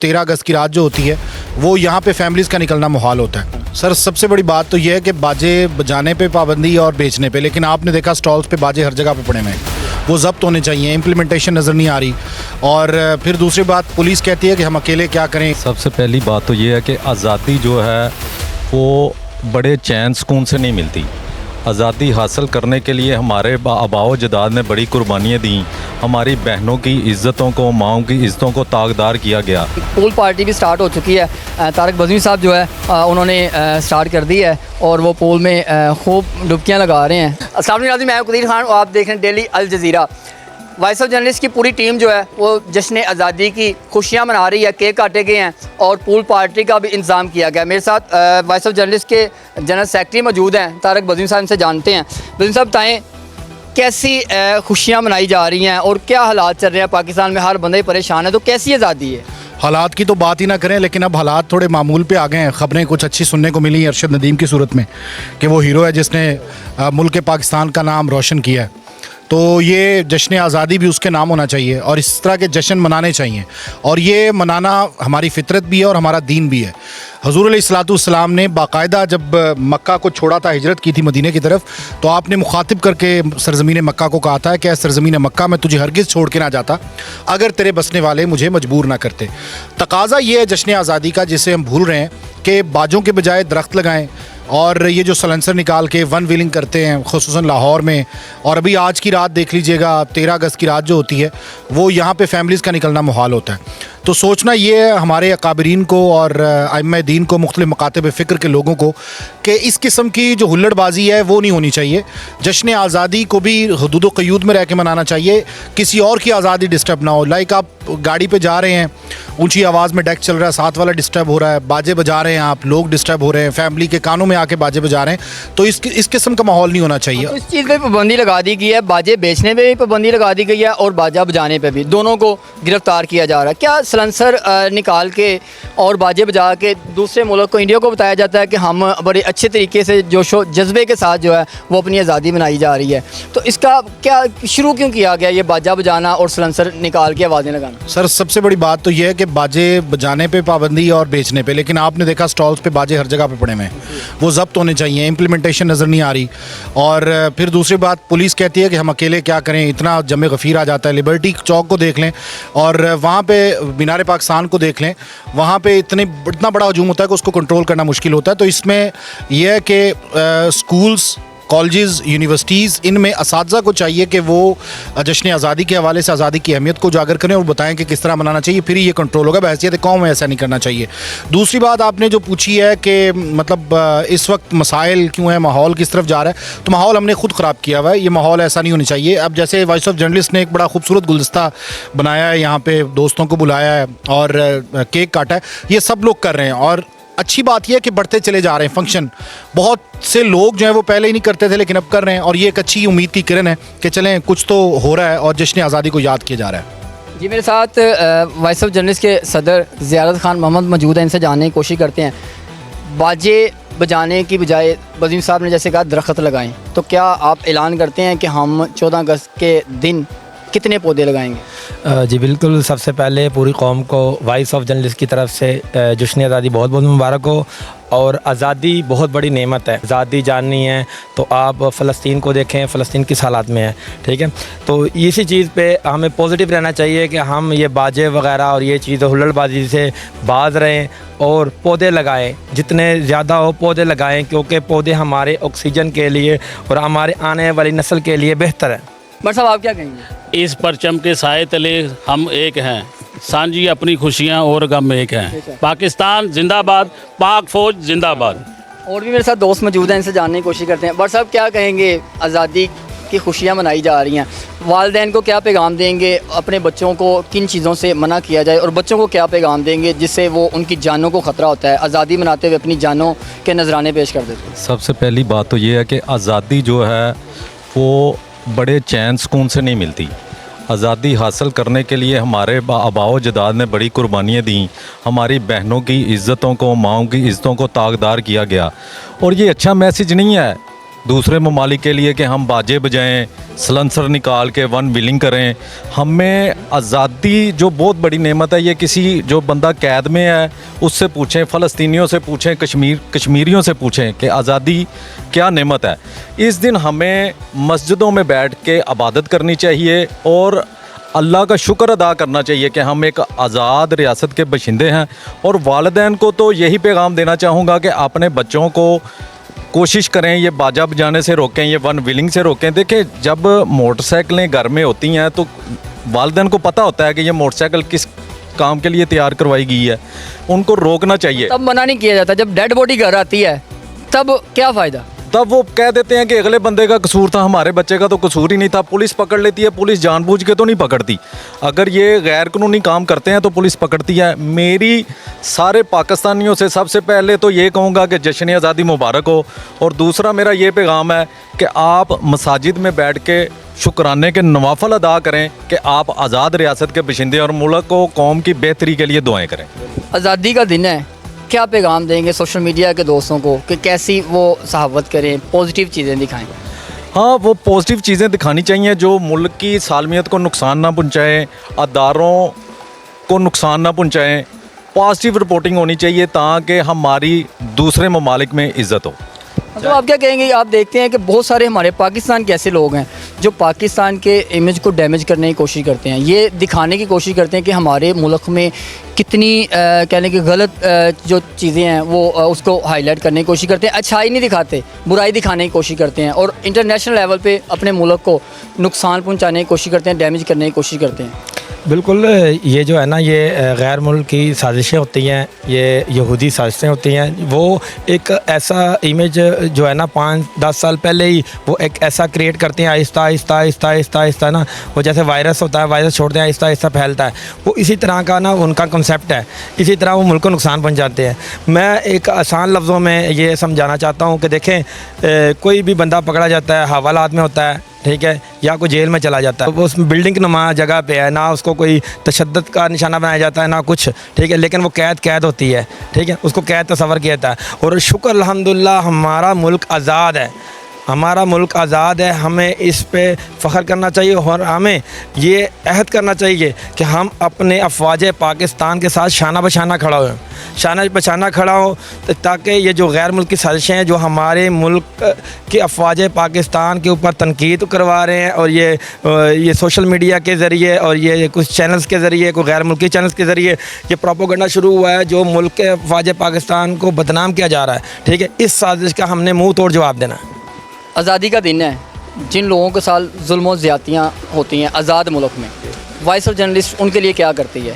13 अगस्त की रात जो होती है वो यहाँ पे फैमिलीज़ का निकलना मुहाल होता है। सर सबसे बड़ी बात तो ये है कि बाजे बजाने पे पाबंदी और बेचने पे, लेकिन आपने देखा स्टॉल्स पे बाजे हर जगह पे पड़े हुए हैं, वो ज़ब्त होने चाहिए, इम्प्लीमेंटेशन नज़र नहीं आ रही। और फिर दूसरी बात, पुलिस कहती है कि हम अकेले क्या करें। सबसे पहली बात तो ये है कि आज़ादी जो है वो बड़े चैन सुकून से नहीं मिलती। आज़ादी हासिल करने के लिए हमारे आबाओ जदाद ने बड़ी कुर्बानियाँ दी। हमारी बहनों की इज़्ज़तों को, माओं की इज़्ज़तों को ताकदार किया गया। पूल पार्टी भी स्टार्ट हो चुकी है। तारक बज़मी साहब जो है उन्होंने स्टार्ट कर दी है और वो पूल में खूब डुबकियाँ लगा रहे हैं। अस्सलाम वालेकुम, मैं कदीर खान और आप देख रहे हैं daily Al Jazeera. Voice of journalist की पूरी टीम जो है वो जश्न आज़ादी की खुशियाँ मना रही है। केक काटे गए हैं और पूल पार्टी का भी इंतज़ाम किया गया। मेरे साथ वॉइस ऑफ जर्नलिस्ट के जनरल सेक्रेटरी मौजूद हैं, तारक बज़मी साहब से जानते हैं। बज़मी साहब बताएँ कैसी खुशियाँ मनाई जा रही हैं और क्या हालात चल रहे हैं पाकिस्तान में? हर बंदा ही परेशान है, तो कैसी आज़ादी है? हालात की तो बात ही ना करें, लेकिन अब हालात थोड़े मामूल पे आ गए हैं। ख़बरें कुछ अच्छी सुनने को मिली अरशद नदीम की सूरत में कि वो हीरो है जिसने मुल्क पाकिस्तान का नाम रोशन किया है। तो ये जश्न आज़ादी भी उसके नाम होना चाहिए और इस तरह के जश्न मनाने चाहिए, और ये मनाना हमारी फ़ितरत भी है और हमारा दीन भी है। हुज़ूर अलैहिस्सलाम ने बाकायदा जब मक्का को छोड़ा था, हिजरत की थी मदीने की तरफ, तो आपने मुखातिब करके सरज़मीन मक्का को कहा था कि सरज़मीन मक्का मैं तुझे हरगिज़ छोड़ के ना जाता अगर तेरे बसने वाले मुझे मजबूर ना करते। तकाज़ा ये है जश्न आज़ादी का, जिसे हम भूल रहे हैं कि बाजों के बजाय दरख्त लगाएँ। और ये जो सलेंसर निकाल के वन व्हीलिंग करते हैं ख़ुसूसन लाहौर में, और अभी आज की रात देख लीजिएगा 13 अगस्त की रात जो होती है वो यहाँ पे फैमिलीज़ का निकलना मुहाल होता है। तो सोचना ये है हमारे अकाबरीन को और आइम्मा दीन को, मुख्तलिफ मकातब फ़िक्र के लोगों को, कि इस किस्म की जो हुल्लड़बाजी है वो नहीं होनी चाहिए। जश्न आज़ादी को भी हुदूद व क़यूद में रह के मनाना चाहिए, किसी और की आज़ादी डिस्टर्ब ना हो। लाइक आप गाड़ी पे जा रहे हैं, ऊंची आवाज़ में डेक चल रहा है, साथ वाला डिस्टर्ब हो रहा है, बाजे बजा रहे हैं आप, लोग डिस्टर्ब हो रहे हैं, फैमिली के कानों में आके बाजे बजा रहे हैं, तो इस किस्म का माहौल नहीं होना चाहिए। तो इस चीज़ पे पाबंदी लगा दी गई है, बाजे बेचने पे भी पाबंदी लगा दी गई है और बाजा बजाने पे भी, दोनों को गिरफ्तार किया जा रहा है। क्या सलेंसर निकाल के और बाजे बजा के दूसरे मुल्क को, इंडिया को बताया जाता है कि हम बड़े अच्छे तरीके से जोशो जज्बे के साथ जो है वो अपनी आज़ादी बनाई जा रही है, तो इसका क्या शुरू क्यों किया गया ये बाजा बजाना और सलेंसर निकाल के आवाज़ें लगाना? सर सबसे बड़ी बात तो ये है कि बाजे बजाने पे पाबंदी और बेचने पे, लेकिन आपने देखा स्टॉल्स पे बाजे हर जगह पे पड़े हुए हैं, वो ज़ब्त होने चाहिए, इम्प्लीमेंटेशन नज़र नहीं आ रही। और फिर दूसरी बात, पुलिस कहती है कि हम अकेले क्या करें, इतना जमे गफ़ीर आ जाता है। लिबर्टी चौक को देख लें और वहाँ पे मीनार पाकिस्तान को देख लें, वहाँ पे इतना बड़ा हजूम होता है कि उसको कंट्रोल करना मुश्किल होता है। तो इसमें यह है कि स्कूल्स, कॉलेजेस, यूनिवर्सिटीज़, इनमें असातिज़ा को चाहिए कि वो जश्न आज़ादी के हवाले से आज़ादी की अहमियत को उजागर करें और बताएं कि किस तरह मनाना चाहिए, फिर ये कंट्रोल होगा। बहैसियत कौम में ऐसा नहीं करना चाहिए। दूसरी बात आपने जो पूछी है कि मतलब इस वक्त मसाइल क्यों है, माहौल किस तरफ जा रहा है, तो माहौल हमने खुद ख़राब किया हुआ है। ये माहौल ऐसा नहीं होना चाहिए। अब जैसे वॉइस ऑफ जर्नलिस्ट ने एक बड़ा खूबसूरत गुलदस्ता बनाया है, यहाँ पे दोस्तों को बुलाया है और केक काटा है, ये सब लोग कर रहे हैं। और अच्छी बात यह है कि बढ़ते चले जा रहे हैं फंक्शन। बहुत से लोग जो है वो पहले ही नहीं करते थे लेकिन अब कर रहे हैं, और ये एक अच्छी उम्मीद की किरण है कि चलें कुछ तो हो रहा है और जश्न आज़ादी को याद किया जा रहा है। जी, मेरे साथ वॉइस ऑफ जर्नलिस्ट के सदर ज़ियारत खान मोहम्मद मौजूद हैं, इनसे जानने की कोशिश करते हैं। बाजे बजाने की बजाय बज़मी साहब ने जैसे कहा दरख्त लगाएं, तो क्या आप ऐलान करते हैं कि हम 14 अगस्त के दिन कितने पौधे लगाएंगे? जी बिल्कुल, सबसे पहले पूरी कौम को वॉइस ऑफ जर्नलिस्ट की तरफ से जश्न आज़ादी बहुत बहुत मुबारक हो। और आज़ादी बहुत बड़ी नेमत है, आज़ादी जाननी है तो आप फ़लस्तीन को देखें, फ़लस्तीन किस हालात में है, ठीक है। तो इसी चीज़ पे हमें पॉजिटिव रहना चाहिए कि हम ये बाजे वगैरह और ये चीज़ें हुल्लड़बाजी से बाज रहें और पौधे लगाएं, जितने ज़्यादा हो पौधे लगाएं, क्योंकि पौधे हमारे ऑक्सीजन के लिए और हमारे आने वाली नस्ल के लिए बेहतर है। बट साहब आप क्या कहेंगे? इस परचम के साए तले हम एक हैं, सांझी अपनी खुशियाँ और गम एक हैं। पाकिस्तान जिंदाबाद, पाक फौज जिंदाबाद। और भी मेरे साथ दोस्त मौजूद हैं, इनसे जानने की कोशिश करते हैं। बट साहब क्या कहेंगे, आज़ादी की खुशियाँ मनाई जा रही हैं, वालिदैन को क्या पैगाम देंगे, अपने बच्चों को किन चीज़ों से मना किया जाए और बच्चों को क्या पैगाम देंगे जिससे वो उनकी जानों को ख़तरा होता है, आज़ादी मनाते हुए अपनी जानों के नजराने पेश कर देते हैं? सबसे पहली बात तो ये है कि आज़ादी जो है वो बड़े चैन सुकून से नहीं मिलती। आज़ादी हासिल करने के लिए हमारे आबाओ जदाद ने बड़ी कुर्बानियाँ दी। हमारी बहनों की इज़्ज़तों को, माओं की इज़्ज़तों को ताकदार किया गया। और ये अच्छा मैसेज नहीं है दूसरे ममालिक के लिए कि हम बाजे बजाएं, सलंसर निकाल के वन विलिंग करें। हमें आज़ादी जो बहुत बड़ी नेमत है, ये किसी जो बंदा कैद में है उससे पूछें, फ़लस्तीनियों से पूछें, कश्मीरियों से पूछें कि आज़ादी क्या नेमत है। इस दिन हमें मस्जिदों में बैठ के इबादत करनी चाहिए और अल्लाह का शुक्र अदा करना चाहिए कि हम एक आज़ाद रियासत के बशिंदे हैं। और वालिदैन को तो यही पैगाम देना चाहूँगा कि अपने बच्चों को कोशिश करें ये बाजा बजाने से रोकें, ये वन व्हीलिंग से रोकें। देखें, जब मोटरसाइकिलें घर में होती हैं तो वालिदैन को पता होता है कि ये मोटरसाइकिल किस काम के लिए तैयार करवाई गई है, उनको रोकना चाहिए। तब मना नहीं किया जाता, जब डेड बॉडी घर आती है तब क्या फ़ायदा? तब वो कह देते हैं कि अगले बंदे का कसूर था, हमारे बच्चे का तो कसूर ही नहीं था। पुलिस पकड़ लेती है, पुलिस जानबूझ के तो नहीं पकड़ती। अगर ये गैर कानूनी काम करते हैं तो पुलिस पकड़ती है। मेरी सारे पाकिस्तानियों से सबसे पहले तो ये कहूँगा कि जश्न आज़ादी मुबारक हो, और दूसरा मेरा ये पैगाम है कि आप मसाजिद में बैठ के शुक्राने के नवाफल अदा करें कि आप आज़ाद रियासत के बशिंदे और मुल्क को, कौम की बेहतरी के लिए दुआएँ करें। आज़ादी का दिन है, क्या पैगाम देंगे सोशल मीडिया के दोस्तों को कि कैसी वो सहावत करें, पॉजिटिव चीज़ें दिखाएं? हाँ, वो पॉजिटिव चीज़ें दिखानी चाहिए जो मुल्क की सालमियत को नुकसान ना पहुँचाएँ, अदारों को नुकसान ना पहुँचाएँ। पॉजिटिव रिपोर्टिंग होनी चाहिए ताकि हमारी दूसरे ममालिक में इज़्ज़त हो। तो आप क्या कहेंगे? आप देखते हैं कि बहुत सारे हमारे पाकिस्तान के ऐसे लोग हैं जो पाकिस्तान के इमेज को डैमेज करने की कोशिश करते हैं, ये दिखाने की कोशिश करते हैं कि हमारे मुल्क में कितनी कहने की गलत जो चीज़ें हैं वो उसको हाईलाइट करने की कोशिश करते हैं। अच्छाई नहीं दिखाते, बुराई दिखाने की कोशिश करते हैं और इंटरनेशनल लेवल पे अपने मुल्क को नुकसान पहुंचाने की कोशिश करते हैं, डैमेज करने की कोशिश करते हैं। बिल्कुल, ये जो है ना, ये गैर मुल्क की साजिशें होती हैं, ये यहूदी साजिशें होती हैं। वो एक ऐसा इमेज जो है ना 5-10 साल पहले ही वो एक ऐसा क्रिएट करते हैं, आहिस्ता आहिस्ता आहिस्ता आहिस्ता आहिस्ता ना, वो जैसे वायरस होता है, वायरस छोड़ते हैं, आहिस्ता आहिस्ता फैलता है। वो इसी तरह का ना उनका कंसेप्ट है, इसी तरह वो मुल्क को नुकसान पहुंचाते हैं। मैं एक आसान लफ्ज़ों में ये समझाना चाहता हूँ कि देखें, कोई भी बंदा पकड़ा जाता है, हवालात में होता है, ठीक है, या कोई जेल में चला जाता है, वो उस बिल्डिंग नुमा जगह पे है, ना उसको कोई तशद्दुद का निशाना बनाया जाता है ना कुछ, ठीक है, लेकिन वो कैद होती है, ठीक है, उसको कैद तस्वर किया जाता है। और शुक्र अल्हम्दुलिल्लाह हमारा मुल्क आज़ाद है, हमारा मुल्क आज़ाद है। हमें इस पे फ़ख्र करना चाहिए और हमें ये अहद करना चाहिए कि हम अपने अफवाज पाकिस्तान के साथ शाना बशाना खड़ा हो, शाना बशाना खड़ा हो, ताकि ये जो गैर मुल्की साजिशें हैं जो हमारे मुल्क के अफवाज पाकिस्तान के ऊपर तनकीद करवा रहे हैं, और ये सोशल मीडिया के ज़रिए और ये कुछ चैनल्स के ज़रिए, कोई गैर मुल्की चैनल्स के ज़रिए ये प्रोपेगेंडा शुरू हुआ है जो मुल्क के अफवाज पाकिस्तान को बदनाम किया जा रहा है, ठीक है। इस साजिश का हमने मुँह तोड़ जवाब देना है। आज़ादी का दिन है, जिन लोगों के साथ जुल्म और ज़्यादतियाँ होती हैं आज़ाद मुल्क में, वॉइस ऑफ जर्नलिस्ट उनके लिए क्या करती है?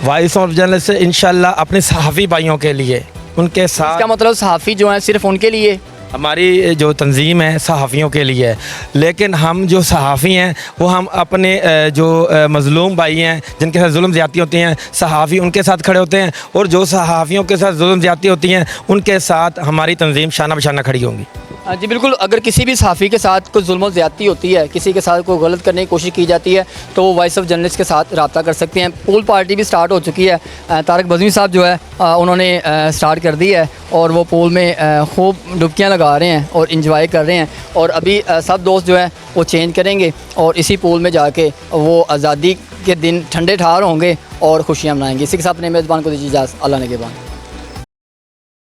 वॉइस ऑफ जर्नलिस्ट इंशाल्लाह अपने सहाफ़ी भाइयों के लिए, उनके साथ, इसका मतलब सहाफ़ी जो हैं सिर्फ उनके लिए? हमारी जो तंजीम है सहाफ़ियों के लिए है, लेकिन हम जो सहाफ़ी हैं वो हम अपने जो मज़लूम भाई हैं जिनके साथ जुल्म ज़्यादती होती हैं, सहाफ़ी उनके साथ खड़े होते हैं, और जो सहाफ़ियों के साथ जुल्म ज़्यादती होती हैं उनके साथ हमारी तंजीम शाना बशाना खड़ी होंगी। जी बिल्कुल, अगर किसी भी सहाफ़ी के साथ कोई जुल्म और ज़्यादती होती है, किसी के साथ कोई गलत करने की कोशिश की जाती है, तो वो वॉइस ऑफ जर्नलिस्ट के साथ रब्ता कर सकते हैं। पूल पार्टी भी स्टार्ट हो चुकी है, तारक बज़मी साहब जो है उन्होंने स्टार्ट कर दी है, और वो पूल में खूब डुबकियाँ लगा रहे हैं और इंजॉय कर रहे हैं। और अभी सब दोस्त जो है वो चेंज करेंगे और इसी पूल में जाके वो आज़ादी के दिन ठंडे ठार होंगे और खुशियाँ मनाएंगे। इसी के साथ अपने मेज़बान को दीजिए इजाज़त। अल्लाह ने के बाद।